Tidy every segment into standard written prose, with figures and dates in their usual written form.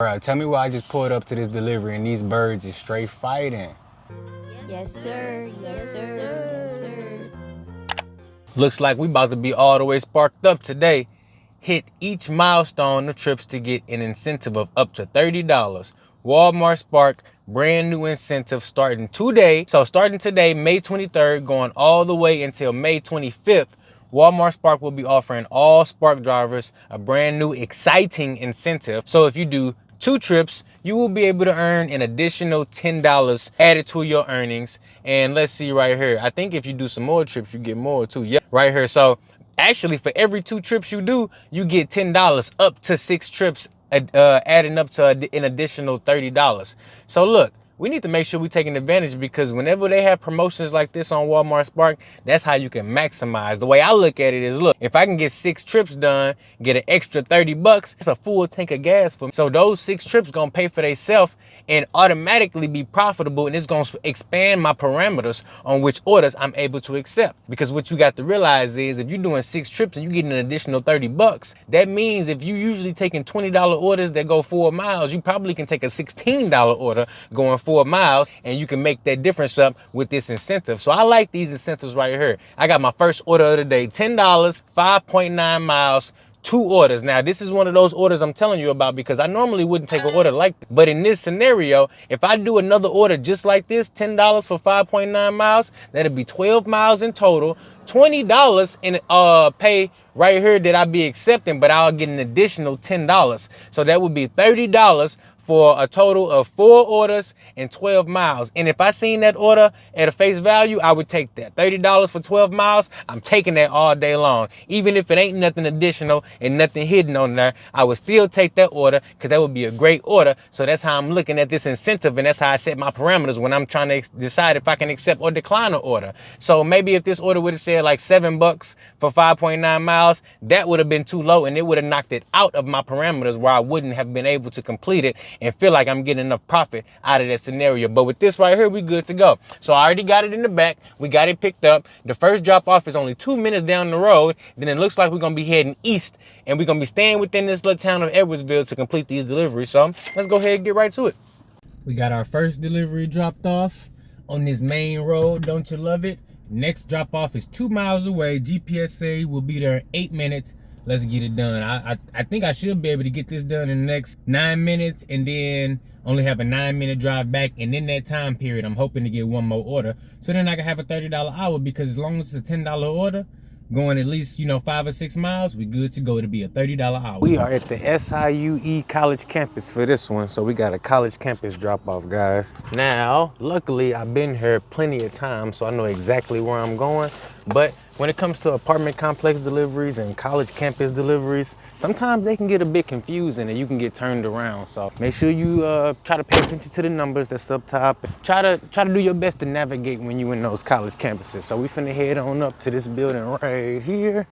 Bro, tell me why I just pulled up to this delivery and these birds is straight fighting. Yes, sir. Yes, sir. Yes, sir. Looks like we about to be all the way sparked up today. Hit each milestone of trips to get an incentive of up to $30. Walmart Spark brand new incentive starting today. So starting today, May 23rd, going all the way until May 25th. Walmart Spark will be offering all Spark drivers a brand new exciting incentive. So if you do 2 trips, you will be able to earn an additional $10 added to your earnings. And let's see right here. I think if you do some more trips, you get more too. Yeah, right here. So actually, for every 2 trips you do, you get $10 up to 6 trips, adding up to an additional $30. So look, we need to make sure we're taking advantage because whenever they have promotions like this on Walmart Spark, that's how you can maximize. The way I look at it is, look, if I can get 6 trips done, get an extra $30, it's a full tank of gas for me. So those 6 trips gonna pay for themselves and automatically be profitable, and it's gonna expand my parameters on which orders I'm able to accept. Because what you got to realize is if you're doing 6 trips and you get an additional $30, that means if you usually taking $20 orders that go 4 miles, you probably can take a $16 order going 4 miles, and you can make that difference up with this incentive. So I like these incentives right here. I got my first order of the day, $10, 5.9 miles, 2 orders. Now, this is one of those orders I'm telling you about because I normally wouldn't take an order like that. But in this scenario, if I do another order just like this, $10 for 5.9 miles, that'd be 12 miles in total, $20 in pay right here that I'd be accepting, but I'll get an additional $10. So that would be $30 for a total of 4 orders and 12 miles. And if I seen that order at a face value, I would take that. $30 for 12 miles, I'm taking that all day long. Even if it ain't nothing additional and nothing hidden on there, I would still take that order because that would be a great order. So that's how I'm looking at this incentive, and that's how I set my parameters when I'm trying to decide if I can accept or decline an order. So maybe if this order would have said like $7 for 5.9 miles, that would have been too low and it would have knocked it out of my parameters where I wouldn't have been able to complete it and feel like I'm getting enough profit out of that scenario. But with this right here, we good to go. So I already got it in the back. We got it picked up. The first drop off is only 2 minutes down the road. Then it looks like we're going to be heading east and we're going to be staying within this little town of Edwardsville to complete these deliveries. So let's go ahead and get right to it. We got our first delivery dropped off on this main road. Don't you love it? Next drop off is 2 miles away. GPS say we'll be there in 8 minutes. Let's get it done. I think I should be able to get this done in the next 9 minutes and then only have a 9-minute drive back. And in that time period, I'm hoping to get one more order. So then I can have a $30 hour because as long as it's a $10 order, going at least, 5 or 6 miles, we good to go to be a $30 hour. We are at the SIUE college campus for this one. So we got a college campus drop off, guys. Now, luckily, I've been here plenty of times, so I know exactly where I'm going. But when it comes to apartment complex deliveries and college campus deliveries, sometimes they can get a bit confusing and you can get turned around. So make sure you try to pay attention to the numbers that's up top. Try to do your best to navigate when you in those college campuses. So we finna head on up to this building right here.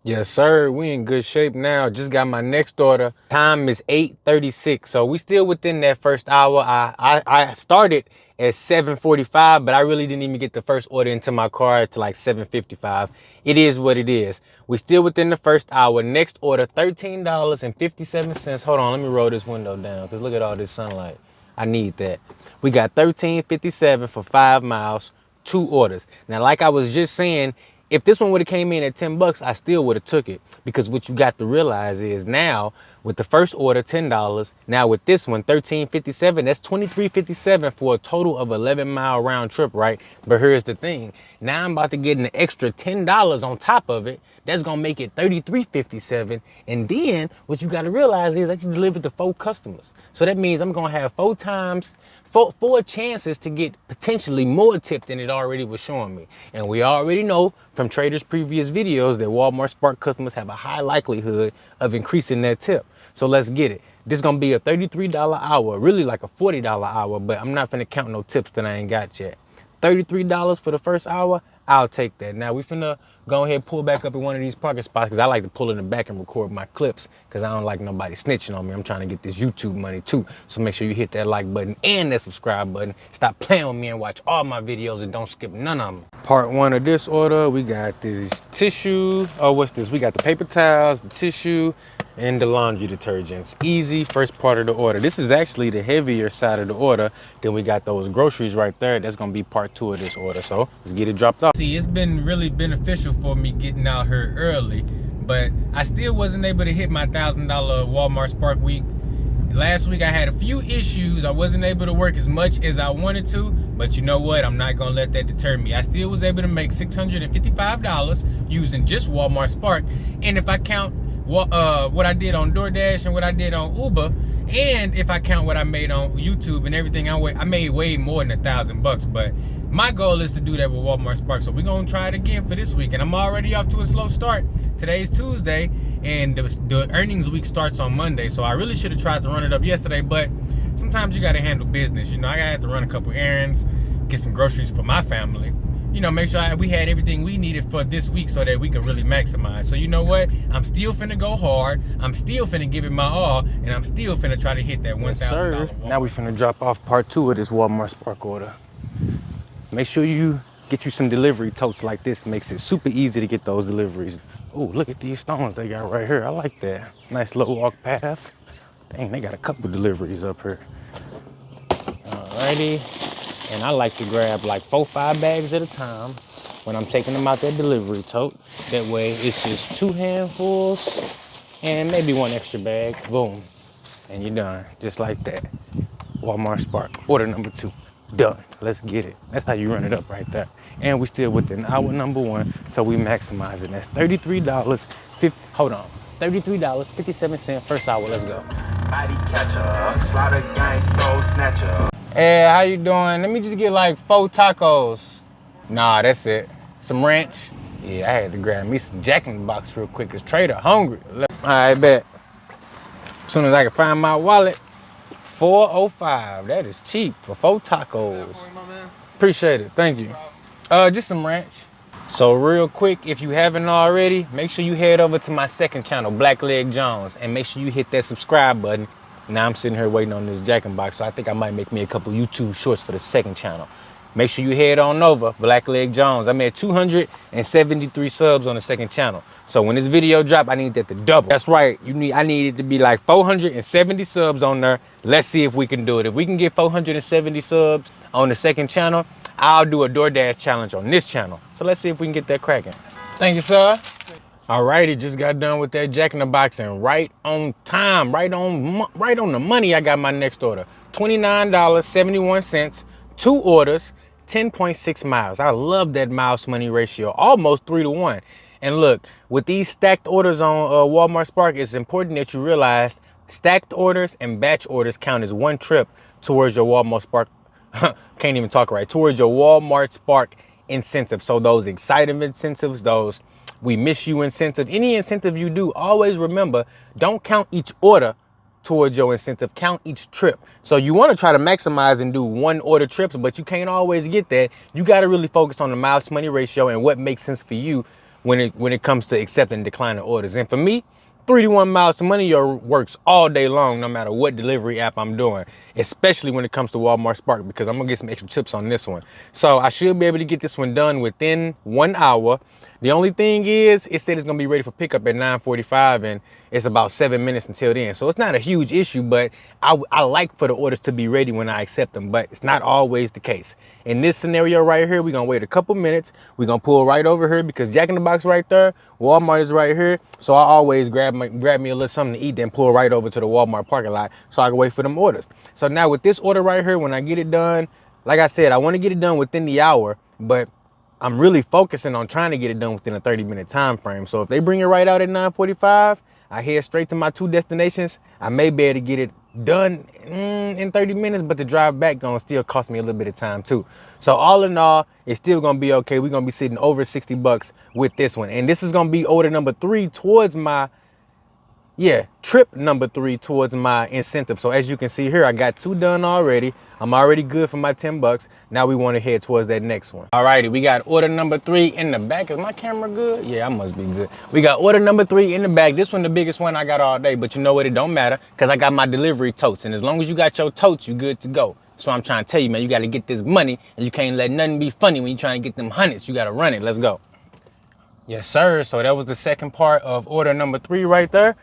Yes, sir. We in good shape now. Just got my next order. Time is 8:36. So we still within that first hour. I started at 7:45, but I really didn't even get the first order into my car till like 7:55. It is what it is. We still within the first hour. Next order, $13.57. Hold on, let me roll this window down because look at all this sunlight. I need that. We got $13.57 for 5 miles, 2 orders. Now, like I was just saying, if this one would have came in at $10, I still would have took it because what you got to realize is now with the first order, $10. Now with this one, $13.57, that's $23.57 for a total of 11-mile round trip, right? But here's the thing. Now I'm about to get an extra $10 on top of it. That's going to make it $33.57. And then what you got to realize is I just delivered to 4 customers. So that means I'm going to have 4 times, four chances to get potentially more tip than it already was showing me. And we already know from traders' previous videos that Walmart Spark customers have a high likelihood of increasing that tip. So let's get it. This is gonna be a $33 hour, really like a $40 hour, but I'm not gonna count no tips that I ain't got yet. $33 for the first hour, I'll take that. Now we finna go ahead and pull back up in one of these parking spots because I like to pull in the back and record my clips because I don't like nobody snitching on me. I'm trying to get this YouTube money too. So make sure you hit that like button and that subscribe button. Stop playing with me and watch all my videos and don't skip none of them. Part 1 of this order, we got this tissue. Oh, what's this? We got the paper towels, the tissue, and the laundry detergents. Easy first part of the order. This is actually the heavier side of the order. Then we got those groceries right there. That's gonna be part 2 of this order. So let's get it dropped off. See, it's been really beneficial for me getting out here early, but I still wasn't able to hit my $1,000 Walmart Spark week. Last week I had a few issues. I wasn't able to work as much as I wanted to, but you know what? I'm not gonna let that deter me. I still was able to make $655 using just Walmart Spark. And if I count what I did on Doordash and what I did on Uber, and if I count what I made on YouTube and everything, I made way more than $1,000. But my goal is to do that with Walmart Spark. So we're gonna try it again for this week. And I'm already off to a slow start. Today's Tuesday, and the earnings week starts on Monday. So I really should have tried to run it up yesterday, but sometimes you gotta handle business. You know, I had to run a couple errands, get some groceries for my family. You know, make sure we had everything we needed for this week so that we could really maximize. So you know what? I'm still finna go hard. I'm still finna give it my all, and I'm still finna try to hit that $1,000. Yes, now we finna drop off part 2 of this Walmart Spark order. Make sure you get you some delivery totes like this. Makes it super easy to get those deliveries. Oh, look at these stones they got right here. I like that. Nice little walk path. Dang, they got a couple deliveries up here. Alrighty. And I like to grab like 4-5 bags at a time when I'm taking them out that delivery tote. That way it's just 2 handfuls and maybe 1 extra bag. Boom. And you're done. Just like that. Walmart Spark. Order number 2. Done. Let's get it. That's how you run it up right there. And we still within hour number 1, so we maximize it. That's $33. Hold on. $33.57 first hour. Let's go. Body catcher, slaughter gang, soul snatcher. Hey, how you doing? Let me just get like 4 tacos. Nah, that's it. Some ranch. Yeah, I had to grab me some Jack in the Box real quick because Trader hungry. All right, bet. As soon as I can find my wallet. $4.05. That is cheap for 4 tacos. Appreciate it. Thank you. Just some ranch. So real quick, if you haven't already, make sure you head over to my second channel, Blackleg Jones, and make sure you hit that subscribe button. Now I'm sitting here waiting on this Jack in the Box, so I think I might make me a couple YouTube shorts for the second channel. Make sure you head on over, Blackleg Jones. I'm at 273 subs on the second channel. So when this video drop, I need that to double. That's right. I need it to be like 470 subs on there. Let's see if we can do it. If we can get 470 subs on the second channel, I'll do a DoorDash challenge on this channel. So let's see if we can get that cracking. Thank you, sir. Alrighty, just got done with that Jack in the Box, and right on time, right on the money, I got my next order. $29.71, 2 orders, 10.6 miles. I love that miles to money ratio, almost 3 to 1. And look, with these stacked orders on Walmart Spark, it's important that you realize stacked orders and batch orders count as 1 trip towards your Walmart Spark. Can't even talk right. Towards your Walmart Spark incentive. So those exciting incentives, those we miss you incentive, any incentive you do, always remember, don't count each order towards your incentive, count each trip. So you want to try to maximize and do 1 order trips, but you can't always get that. You got to really focus on the miles to money ratio and what makes sense for you when it comes to accepting declining orders. And for me, 3 to 1 miles to money works all day long, no matter what delivery app I'm doing, especially when it comes to Walmart Spark, because I'm gonna get some extra tips on this one. So I should be able to get this one done within 1 hour. The only thing is, it said it's gonna be ready for pickup at 9:45, and it's about 7 minutes until then. So it's not a huge issue, but I like for the orders to be ready when I accept them, but it's not always the case. In this scenario right here, we're gonna wait a couple minutes. We're gonna pull right over here because Jack in the Box right there, Walmart is right here. So I always grab me a little something to eat, then pull right over to the Walmart parking lot so I can wait for them orders. So now with this order right here, when I get it done, like I said, I wanna get it done within the hour, but I'm really focusing on trying to get it done within a 30-minute time frame. So if they bring it right out at 9:45, I head straight to my 2 destinations. I may be able to get it done in 30 minutes, but the drive back gonna still cost me a little bit of time too. So all in all, it's still gonna be okay. We're gonna be sitting over $60 with this one. And this is gonna be order number 3 towards my trip number 3 towards my incentive. So as you can see here, I got 2 done already. I'm already good for my $10. Now we want to head towards that next one. Alrighty, we got order number 3 in the back. Is my camera good? Yeah, I must be good. We got order number 3 in the back. This one the biggest one I got all day, but you know what? It don't matter because I got my delivery totes. And as long as you got your totes, you good to go. So I'm trying to tell you, man, you got to get this money, and you can't let nothing be funny when you're trying to get them hundreds. You got to run it. Let's go. Yes, sir. So that was the second part of order number 3 right there.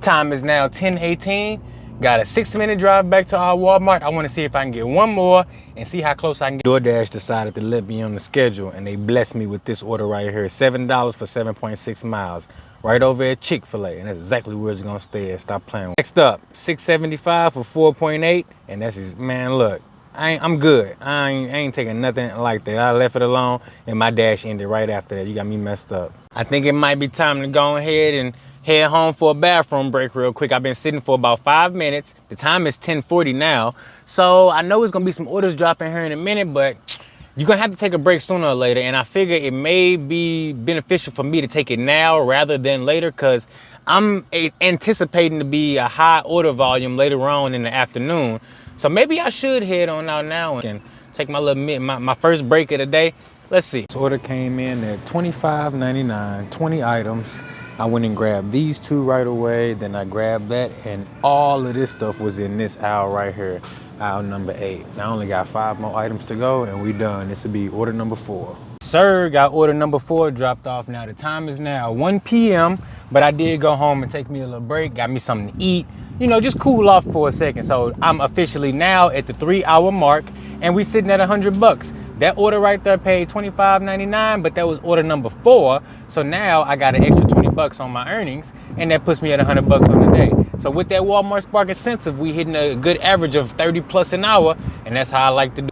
Time is now 10:18. Got a 6-minute drive back to our Walmart. I want to see if I can get one more and see how close I can get. Doordash decided to let me on the schedule, and they blessed me with this order right here. $7 for 7.6 miles. Right over at Chick-fil-A, and that's exactly where it's gonna stay at. Stop playing. Next up, $6.75 for 4.8, and that's just, man, look, I'm good. I ain't taking nothing like that. I left it alone, and my dash ended right after that. You got me messed up. I think it might be time to go ahead and head home for a bathroom break real quick. I've been sitting for about 5 minutes. The time is 10:40 now, so I know it's gonna be some orders dropping here in a minute, but you're gonna have to take a break sooner or later, and I figure it may be beneficial for me to take it now rather than later, because I'm anticipating to be a high order volume later on in the afternoon. So maybe I should head on out now and take my little my first break of the day. Let's see. This order came in at $25.99, 20 items. I went and grabbed these two right away, then I grabbed that, and all of this stuff was in this aisle right here, aisle number 8. I only got 5 more items to go, and we done. This will be order number 4. Sir, got order number 4 dropped off. Now the time is now 1 p.m., but I did go home and take me a little break, got me something to eat, you know, just cool off for a second. So I'm officially now at the 3-hour mark, and we sitting at $100. That order right there paid $25.99, but that was order number 4. So now I got an extra $20 on my earnings, and that puts me at $100 on the day. So with that Walmart Spark incentive, we hitting a good average of 30 plus an hour, and that's how I like to do.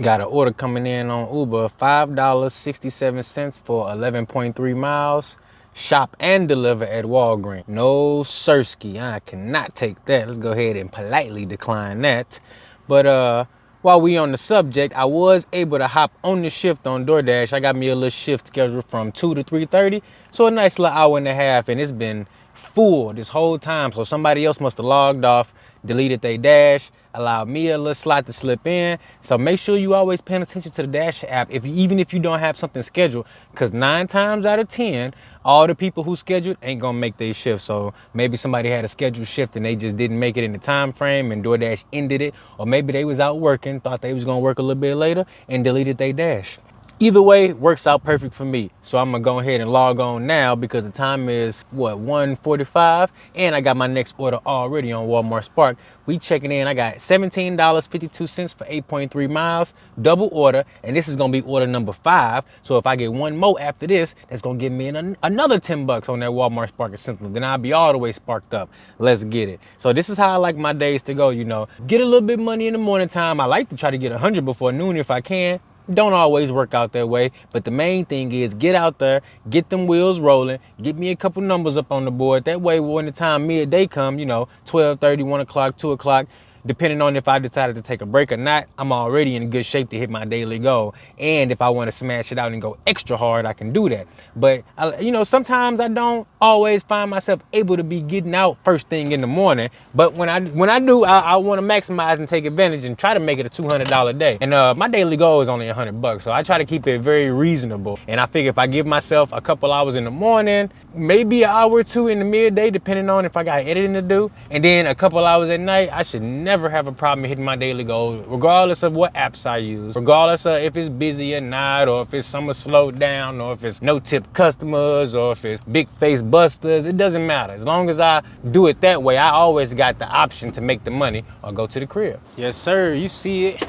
Got an order coming in on Uber, $5.67 for 11.3 miles. Shop and deliver at Walgreens. No sirski, I cannot take that. Let's go ahead and politely decline that. But while we on the subject, I was able to hop on the shift on Doordash. I got me a little shift scheduled from 2 to 3:30, so a nice little hour and a half, and it's been full this whole time. So somebody else must have logged off, deleted their dash, allowed me a little slot to slip in. So make sure you always paying attention to the Dash app, even if you don't have something scheduled, because 9 times out of 10, all the people who scheduled ain't gonna make their shift. So maybe somebody had a scheduled shift and they just didn't make it in the time frame, and DoorDash ended it, or maybe they was out working, thought they was gonna work a little bit later, and deleted their dash. Either way, works out perfect for me. So I'm gonna go ahead and log on now, because the time is, what, 1:45, and I got my next order already on Walmart Spark. We checking in, I got $17.52 for 8.3 miles, double order, and this is gonna be order number 5. So if I get one more after this, that's gonna give me another $10 on that Walmart Spark incentive. Then I'll be all the way sparked up. Let's get it. So this is how I like my days to go, you know. Get a little bit of money in the morning time. I like to try to get 100 before noon if I can. Don't always work out that way, but the main thing is get out there, get them wheels rolling, get me a couple numbers up on the board. That way when the time midday come, you know, 12:30, 1 o'clock, 2 o'clock, depending on if I decided to take a break or not, I'm already in good shape to hit my daily goal. And if I want to smash it out and go extra hard, I can do that. But you know, sometimes I don't always find myself able to be getting out first thing in the morning. But when I do, I want to maximize and take advantage and try to make it a $200 day. And my daily goal is only $100, so I try to keep it very reasonable. And I figure if I give myself a couple hours in the morning, maybe an hour or two in the midday, depending on if I got editing to do, and then a couple hours at night, I should never have a problem hitting my daily goal, regardless of what apps I use, regardless of if it's busy or not, or if it's summer slowed down, or if it's no tip customers, or if it's big face busters. It doesn't matter. As long as I do it that way, I always got the option to make the money or go to the crib. Yes, sir. You see it.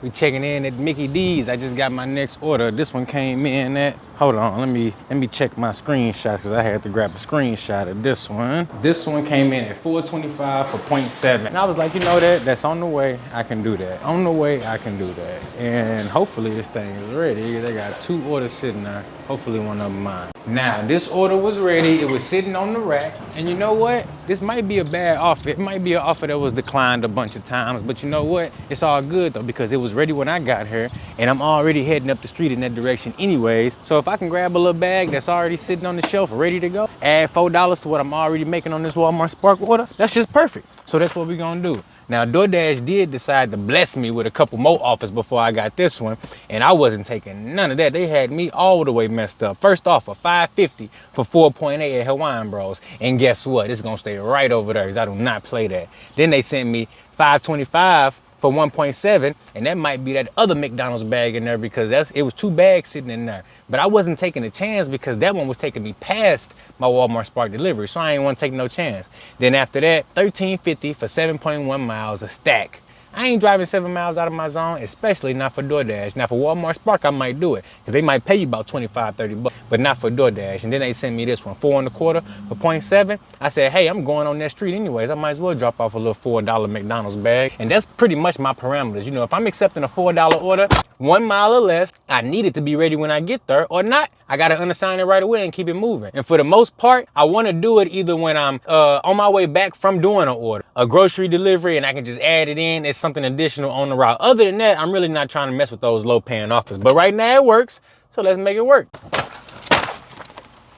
We checking in at Mickey D's. I just got my next order. This one came in at, hold on, let me check my screenshots, because I had to grab a screenshot of this one. This one came in at 425 for 0.7. And I was like, you know that's on the way. I can do that. On the way, I can do that. And hopefully this thing is ready. They got 2 orders sitting there. Hopefully one of them mine. Now, this order was ready. It was sitting on the rack. And you know what? This might be a bad offer. It might be an offer that was declined a bunch of times. But you know what? It's all good, though, because it was ready when I got here. And I'm already heading up the street in that direction anyways. So if I can grab a little bag that's already sitting on the shelf, ready to go, add $4 to what I'm already making on this Walmart Spark order, that's just perfect. So that's what we're going to do. Now, DoorDash did decide to bless me with a couple more offers before I got this one, and I wasn't taking none of that. They had me all the way messed up. First offer, $5.50 for 4.8 at Hawaiian Bros. And guess what? It's going to stay right over there, because I do not play that. Then they sent me $5.25 for 1.7, and that might be that other McDonald's bag in there because it was 2 bags sitting in there. But I wasn't taking a chance because that one was taking me past my Walmart Spark delivery, so I ain't want to take no chance. Then after that, $13.50 for 7.1 miles a stack. I ain't driving 7 miles out of my zone, especially not for Doordash. Now for Walmart Spark, I might do it, because they might pay you about 25, 30 bucks, but not for Doordash. And then they sent me this one, 4 1/4 for 0.7. I said, hey, I'm going on that street anyways. I might as well drop off a little $4 McDonald's bag. And that's pretty much my parameters. You know, if I'm accepting a $4 order, 1 mile or less, I need it to be ready when I get there, or not, I gotta unassign it right away and keep it moving. And for the most part, I wanna do it either when I'm on my way back from doing an order, a grocery delivery, and I can just add it in as something additional on the route. Other than that, I'm really not trying to mess with those low paying offers. But right now it works, so let's make it work.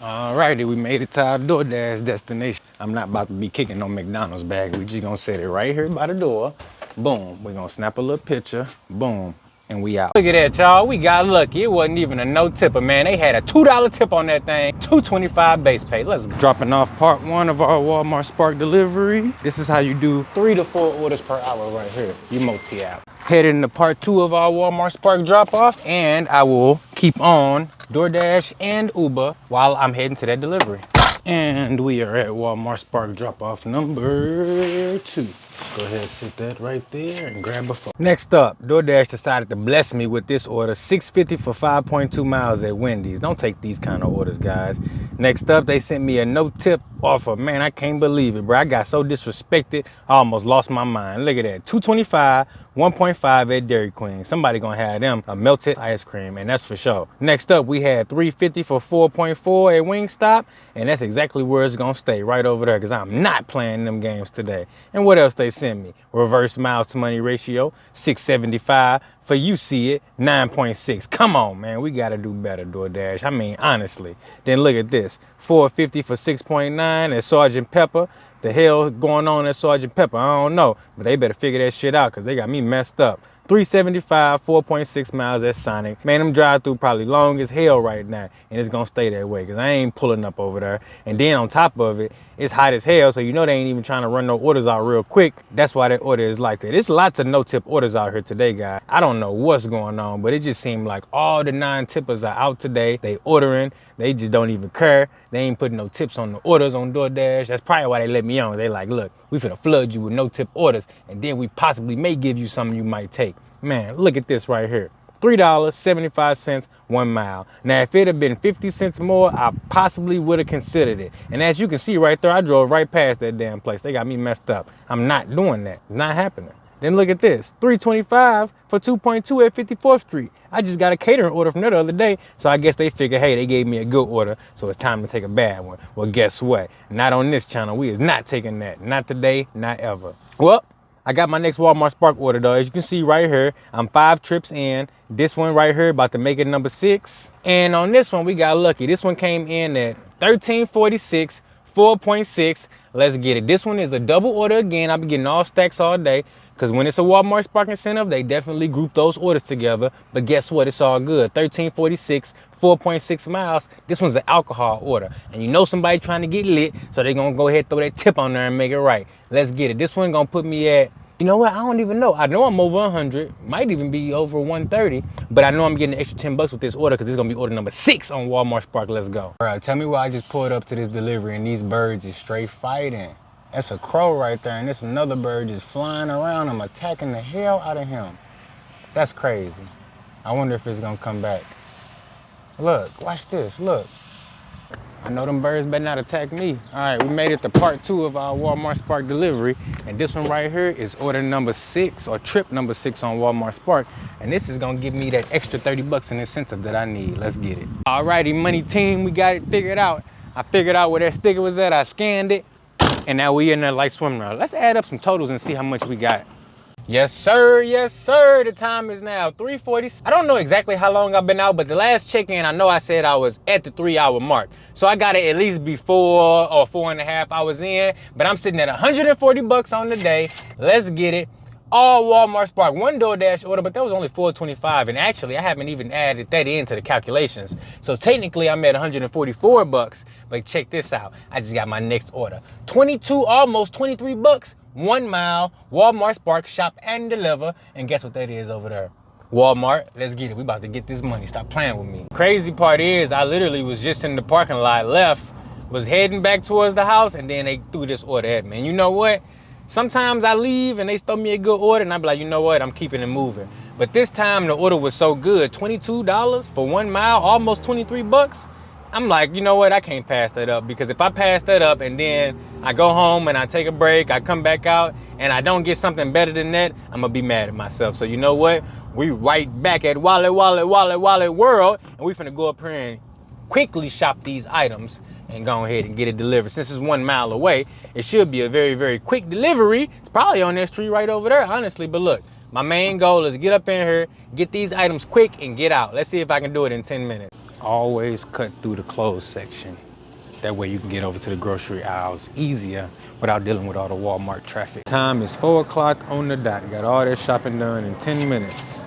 Alrighty, we made it to our DoorDash destination. I'm not about to be kicking no McDonald's bag. We just gonna set it right here by the door. Boom, we're gonna snap a little picture. Boom, and we out. Look at that, y'all. We got lucky. It wasn't even a no tipper, man. They had a $2 tip on that thing. $2.25 base pay. Let's go. Dropping off part 1 of our Walmart Spark delivery. This is how you do 3 to 4 orders per hour right here. Emoji app. Headed into part 2 of our Walmart Spark drop off, and I will keep on DoorDash and Uber while I'm heading to that delivery. And we are at Walmart Spark drop off number 2. Go ahead and sit that right there and grab a phone. Next up, DoorDash decided to bless me with this order, $6.50 for 5.2 miles at Wendy's. Don't take these kind of orders, guys. Next up, they sent me a no tip offer. Man, I can't believe it, bro. I got so disrespected, I almost lost my mind. Look at that, $2.25, 1.5 at Dairy Queen. Somebody gonna have them a melted ice cream, and that's for sure. Next up, we had $3.50 for 4.4 at Wingstop, and that's exactly where it's gonna stay, right over there, because I'm not playing them games today. And what else they sent me? Reverse miles to money ratio, 675. For you see it, 9.6. Come on, man, we gotta do better, DoorDash. I mean, honestly. Then look at this, $4.50 for 6.9 at Sergeant Pepper. The hell going on at Sergeant Pepper? I don't know, but they better figure that shit out because they got me messed up. $3.75, 4.6 miles at Sonic. Man, them drive-through probably long as hell right now, and it's gonna stay that way because I ain't pulling up over there. And then on top of it, it's hot as hell, so you know they ain't even trying to run no orders out real quick. That's why that order is like that. There's lots of no-tip orders out here today, guys. I don't know what's going on, but it just seemed like all the non-tippers are out today. They ordering, they just don't even care. They ain't putting no tips on the orders on DoorDash. That's probably why they let me on. They like, look, we finna flood you with no-tip orders, and then we possibly may give you something you might take. Man, look at this right here. $3.75, 1 mile. Now, if it had been 50 cents more, I possibly would have considered it. And as you can see right there, I drove right past that damn place. They got me messed up. I'm not doing that. It's not happening. Then look at this, $3.25 for 2.2 at 54th Street. I just got a catering order from there the other day, so I guess they figured, hey, they gave me a good order, so it's time to take a bad one. Well, guess what? Not on this channel. We is not taking that. Not today, not ever. Well, I got my next Walmart Spark order though. As you can see right here, I'm 5 trips in. This one right here about to make it number 6. And on this one, we got lucky. This one came in at $13.46, 4.6. Let's get it. This one is a double order again. I've been getting all stacks all day because when it's a Walmart Spark incentive, they definitely group those orders together. But guess what? It's all good. $13.46, 4.6 miles. This one's an alcohol order. And you know somebody trying to get lit, so they're going to go ahead and throw that tip on there and make it right. Let's get it. This one going to put me at, you know what? I don't even know. I know I'm over 100, might even be over 130, but I know I'm getting an extra 10 bucks with this order because this is going to be order number 6 on Walmart Spark. Let's go. All right, tell me why I just pulled up to this delivery and these birds is straight fighting. That's a crow right there, and this another bird just flying around. I'm attacking the hell out of him. That's crazy. I wonder if it's gonna come back. Look, watch this, look. I know them birds better not attack me. All right, we made it to part 2 of our Walmart Spark delivery. And this one right here is order number 6 or trip number 6 on Walmart Spark. And this is gonna give me that extra 30 bucks in incentive that I need. Let's get it. All righty, money team, we got it figured out. I figured out where that sticker was at, I scanned it. And now we in there like swimming around. Let's add up some totals and see how much we got. Yes, sir. Yes, sir. The time is now 3:40. I don't know exactly how long I've been out, but the last check-in, I know I said I was at the 3-hour mark. So I got it at least be 4 or 4.5 hours in, but I'm sitting at 140 bucks on the day. Let's get it. All Walmart Spark, 1 DoorDash order, but that was only $4.25. And actually, I haven't even added that into the calculations. So technically, I'm at 144 bucks. But check this out. I just got my next order. 22, almost 23 bucks 1 mile, Walmart Spark, shop and deliver. And guess what that is over there? Walmart, let's get it. We about to get this money. Stop playing with me. Crazy part is I literally was just in the parking lot, left, was heading back towards the house, and then they threw this order at me. And you know what? Sometimes I leave and they throw me a good order and I be like, you know what? I'm keeping it moving. But this time the order was so good, $22 for 1 mile, almost 23 bucks. I'm like, you know what? I can't pass that up, because if I pass that up and then I go home and I take a break, I come back out and I don't get something better than that, I'm gonna be mad at myself. So you know what? We right back at Wallet World, and we finna go up here and quickly shop these items and go ahead and get it delivered. Since it's 1 mile away, it should be a very, very quick delivery. It's probably on that street right over there, honestly. But look, my main goal is get up in here, get these items quick, and get out. Let's see if I can do it in 10 minutes. Always cut through the clothes section. That way you can get over to the grocery aisles easier without dealing with all the Walmart traffic. Time is 4 o'clock on the dot. Got all that shopping done in 10 minutes.